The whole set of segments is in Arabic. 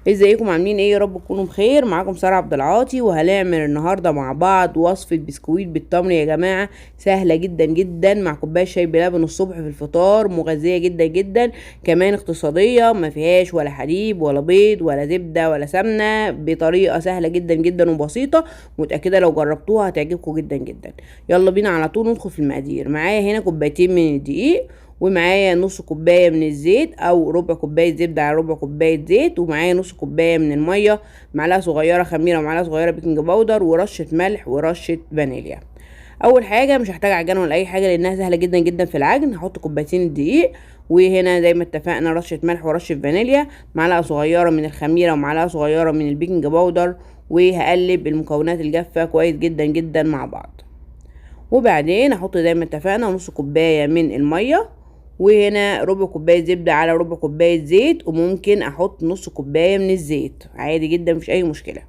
ازيكم عاملين ايه؟ يا رب تكونوا بخير. معاكم سارة عبد العاطي، وهنعمل النهارده مع بعض وصفة بسكويت بالتمر يا جماعة. سهلة جدا جدا، مع كوباية شاي بلبن الصبح في الفطار، مغذية جدا جدا، كمان اقتصادية، ما فيهاش ولا حليب ولا بيض ولا زبدة ولا سمنة، بطريقة سهلة جدا جدا وبسيطة. متأكدة لو جربتوها هتعجبكم جدا جدا. يلا بينا على طول ندخل في المقادير. معايا هنا كوبايتين من الدقيق، ومعايا نص كوباية من الزيت او ربع كوباية زبدة على ربع كوباية زيت، ومعايا نص كوباية من المية، معلقة صغيرة خميرة ومعلقة صغيرة بيكنج باودر ورشة ملح ورشة فانيليا. اول حاجة مش هحتاج عجان ولا اي حاجة لانها سهلة جدا جدا في العجن. هحط كوبايتين الدقيق، وهنا زي ما اتفقنا رشة ملح ورشة فانيليا، معلقة صغيرة من الخميرة ومعلقة صغيرة من البيكنج باودر، وهقلب المكونات الجافة كويس جدا جدا مع بعض. وبعدين احط زي ما اتفقنا نص كوباية من المية، وهنا ربع كوباية زبدة على ربع كوباية زيت، وممكن احط نص كوباية من الزيت عادي جدا، مفيش اي مشكلة.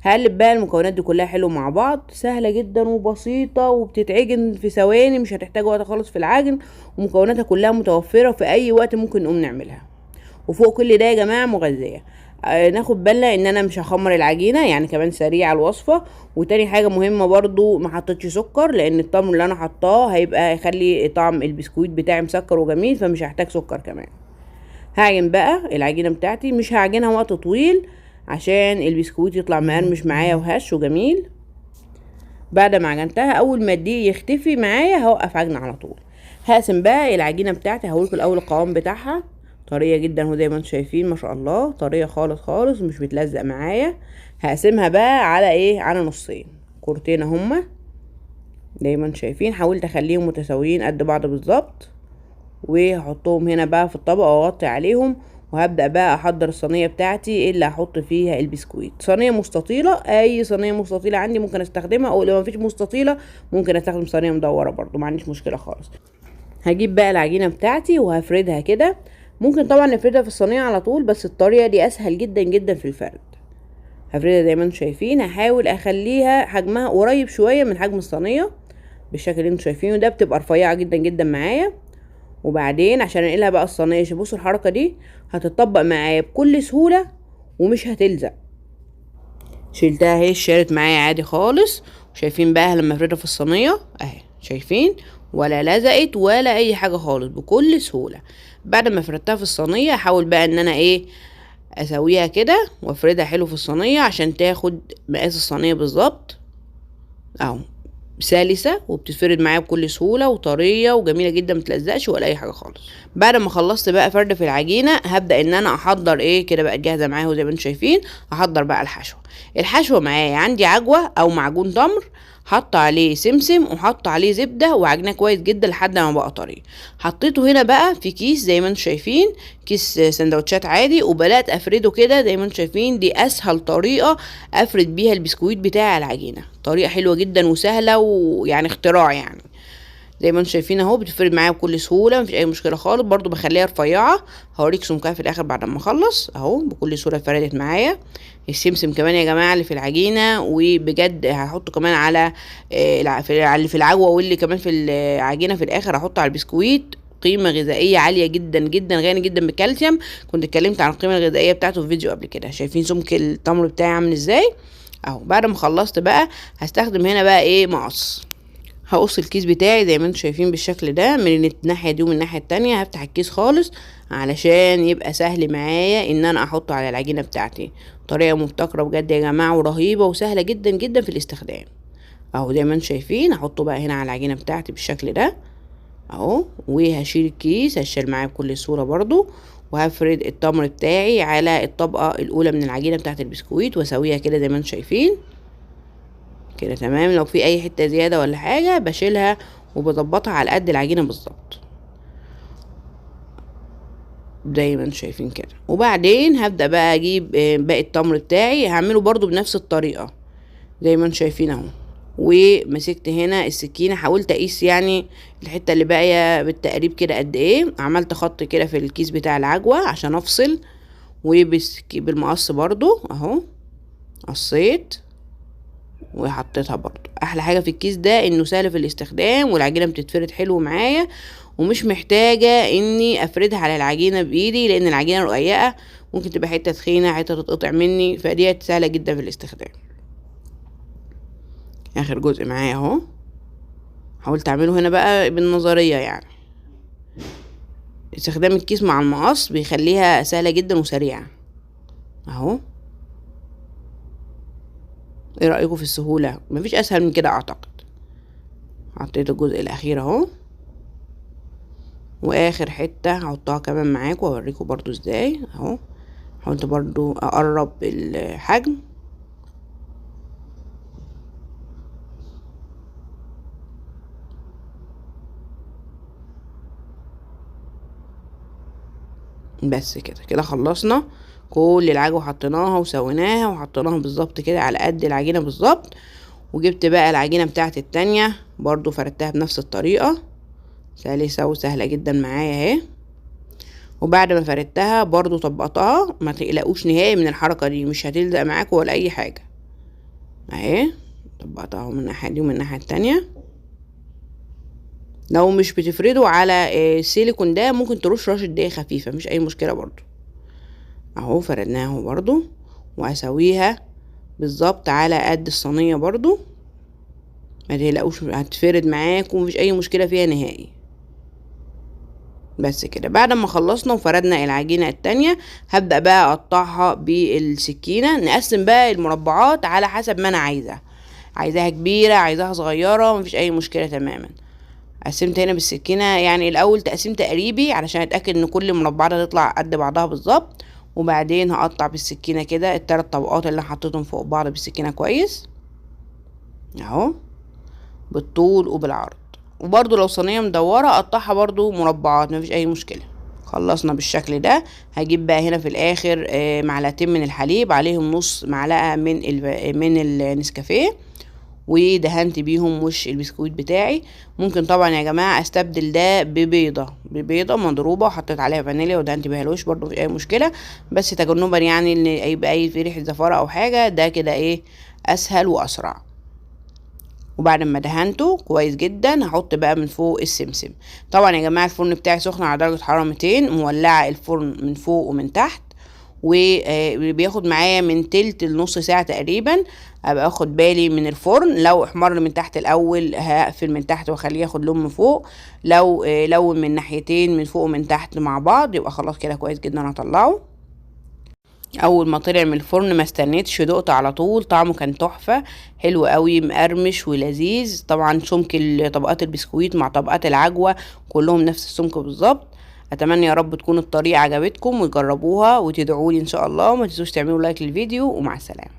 هقلب بقى المكونات دي كلها حلو مع بعض. سهلة جدا وبسيطة وبتتعجن في ثواني، مش هتحتاج وقت خالص في العجن، ومكوناتها كلها متوفرة في اي وقت ممكن نقوم نعملها. وفوق كل ده يا جماعه مغذيه. ناخد بالنا ان انا مش هخمر العجينه، يعني كمان سريعه الوصفه. وتاني حاجه مهمه برضو، ما حطيتش سكر، لان التمر اللي انا حطاه هيبقى يخلي طعم البسكويت بتاعي مسكر وجميل، فمش هحتاج سكر كمان. هعجن بقى العجينه بتاعتي، مش هعجنها وقت طويل عشان البسكويت يطلع مقرمش معايا وهش وجميل. بعد ما عجنتها، اول ما الدقيق يختفي معايا هوقف عجن على طول. هقسم بقى العجينه بتاعتي، هقولكم الاول القوام بتاعها. طريه جدا اهو زي ما انتم شايفين، ما شاء الله طريه خالص خالص، مش بتلزق معايا. هقسمها بقى على ايه، على نصين، كورتين هما زي ما انتم شايفين. حاولت اخليهم متساويين قد بعض بالظبط، وهحطهم هنا بقى في الطبق واغطي عليهم. وهبدأ بقى احضر الصينية بتاعتي اللي هحط فيها البسكويت. صينية مستطيلة، اي صينية مستطيلة عندي ممكن استخدمها، او لو مفيش مستطيلة ممكن استخدم صينية مدورة برضو، ما عنديش مشكلة خالص. هجيب بقى العجينة بتاعتي وهفردها كده. ممكن طبعا نفردها في الصينية على طول، بس الطريقة دي اسهل جدا جدا في الفرد. هفردها زي ما انتم شايفين، هحاول اخليها حجمها قريب شوية من حجم الصينية بالشكل اللي انتم شايفينه ده، بتبقى رفيعة جدا جدا معايا. وبعدين عشان انقلها بقى الصينيه، بصوا الحركه دي هتطبق معايا بكل سهوله ومش هتلزق. شلتها اهي، اشتغلت معايا عادي خالص. شايفين بقى لما افردها في الصينيه اهي، شايفين ولا لزقت ولا اي حاجه خالص، بكل سهوله. بعد ما فردتها في الصينيه، احاول بقى ان انا ايه، اسويها كده وافردها حلو في الصينيه عشان تاخد مقاس الصينيه بالظبط اهو. سلسة وبتتفرد معايا بكل سهولة وطرية وجميلة جدا، متلزقش ولا اي حاجة خالص. بعد ما خلصت بقى فرد في العجينة، هبدأ ان انا احضر ايه كده بقى جاهزة معايا زي ما انتم شايفين. احضر بقى الحشوة معايا. عندي عجوة او معجون تمر، حط عليه سمسم وحط عليه زبدة وعجناه كويس جدا لحد ما بقى طري. حطيته هنا بقى في كيس زي ما انتم شايفين، كيس سندوتشات عادي، وبدأت افرده كده زي ما انتم شايفين. دي اسهل طريقة افرد بيها البسكويت بتاع العجينة، طريقة حلوة جدا وسهلة ويعني اختراع يعني. زي ما انتم شايفين اهو بتفرد معايا بكل سهوله، مفيش اي مشكله خالص. برضو بخليها رفيعه، هوريك سمكها في الاخر بعد ما اخلص اهو. بكل سهوله فردت معايا. السمسم كمان يا جماعه اللي في العجينه، وبجد هحطه كمان على اللي في العجوه، واللي كمان في العجينه في الاخر هحطه على البسكويت. قيمة غذائية عالية جدا جدا، غني جدا بالكالسيوم. كنت اتكلمت عن القيمة الغذائية بتاعته في فيديو قبل كده. شايفين سمك التمر بتاعي عامل ازاي اهو. بعد ما خلصت بقى، هستخدم هنا بقى ايه، مقص. هقص الكيس بتاعي زي ما انتم شايفين بالشكل ده، من الناحيه دي ومن الناحيه التانية. هفتح الكيس خالص علشان يبقى سهل معايا ان انا احطه على العجينه بتاعتي. طريقه مبتكره بجد يا جماعه، ورهيبه وسهله جدا جدا في الاستخدام اهو. زي ما انتم شايفين هحطه بقى هنا على العجينه بتاعتي بالشكل ده اهو. وهشيل الكيس، هشيل معايا بكل سهوله برضو. وهفرد التمر بتاعي على الطبقه الاولى من العجينه بتاعت البسكويت، واسويها كده زي ما انتم شايفين كده تمام. لو في اي حته زياده ولا حاجه بشيلها وبظبطها على قد العجينه بالظبط زي ما انتم شايفين كده. وبعدين هبدا بقى اجيب باقي التمر بتاعي، هعمله برضو بنفس الطريقه زي ما انتم شايفين اهو. ومسكت هنا السكينه، حاولت اقيس يعني الحته اللي باقيه بالتقريب كده قد ايه. عملت خط كده في الكيس بتاع العجوه عشان افصل، وبالمقص برضو اهو قصيت وحطيتها برضو. احلى حاجه في الكيس ده انه سهل في الاستخدام، والعجينه بتتفرد حلو معايا، ومش محتاجه اني افردها على العجينه بايدي لان العجينه رقيقه ممكن تبقى حته تخينه، حته تتقطع مني، فديت سهله جدا في الاستخدام. اخر جزء معايا اهو، حاولت اعمله هنا بقى بالنظريه يعني. استخدام الكيس مع المقص بيخليها سهله جدا وسريعه اهو. ايه رايكم في السهوله؟ مفيش اسهل من كده اعتقد. حطيت الجزء الاخير اهو، واخر حته هحطها كمان معاكم واوريكم برضو ازاي اهو. حاولت برضو اقرب الحجم. بس كده خلصنا كل العجوه، حطيناها وسويناها وحطيناها بالظبط كده على قد العجينه بالظبط. وجبت بقى العجينه بتاعت التانية برضو فردتها بنفس الطريقه، سلسه وسهله جدا معايا اهي. وبعد ما فردتها برضو طبقتها، ما تقلقوش نهائي من الحركه دي، مش هتلزق معاكم ولا اي حاجه اهي. طبقتها من الناحيه دي ومن الناحيه التانية. لو مش بتفردوا على السيليكون ده ممكن ترش رشه دقيق خفيفه، مش اي مشكله برضو اهو. فردناها برضو وهسويها بالظبط على قد الصينيه برضو، ما تقلقوش هتفرد معاكم ومفيش اي مشكله فيها نهائي. بس كده بعد ما خلصنا وفردنا العجينه التانية، هبدا بقى اقطعها بالسكينه. نقسم بقى المربعات على حسب ما انا عايزاها كبيره، عايزاها صغيره، مفيش اي مشكله تماما. قسمت هنا بالسكينه يعني الاول تقسيم تقريبي علشان اتاكد ان كل مربعات هتطلع قد بعضها بالظبط، وبعدين هقطع بالسكينه كده التلات طبقات اللي حطيتهم فوق بعض بالسكينه كويس اهو، بالطول وبالعرض. وبرضو لو صينيه مدوره اقطعها برضو مربعات، مفيش اي مشكله. خلصنا بالشكل ده. هجيب بقى هنا في الاخر معلقتين من الحليب، عليهم نص معلقه من النسكافيه، ودهنت بيهم وش البسكويت بتاعي. ممكن طبعا يا جماعه استبدل ده ببيضه مضروبه وحطيت عليها فانيليا ودهنت بيها الوش، برضو مفيش اي مشكله، بس تجنبا يعني ان يبقى اي في ريحه زفاره او حاجه، ده كده ايه اسهل واسرع. وبعد ما دهنته كويس جدا هحط بقى من فوق السمسم. طبعا يا جماعه الفرن بتاعي سخن على درجه حراره 200، مولعه الفرن من فوق ومن تحت، وبياخد معايا من تلت لنص ساعه تقريبا. ابقى اخد بالي من الفرن، لو احمر من تحت الاول هقفل من تحت واخليه ياخد لون من فوق، لو لون من ناحيتين من فوق ومن تحت مع بعض يبقى خلاص كده كويس جدا. هطلعه. اول ما طلع من الفرن ما استنيتش، دقت على طول، طعمه كان تحفه، حلو قوي، مقرمش ولذيذ. طبعا سمك طبقات البسكويت مع طبقات العجوه كلهم نفس السمك بالظبط. اتمنى يا رب تكون الطريقه عجبتكم وتجربوها وتدعوا لي ان شاء الله، وما تنسوش تعملوا لايك للفيديو، ومع السلامه.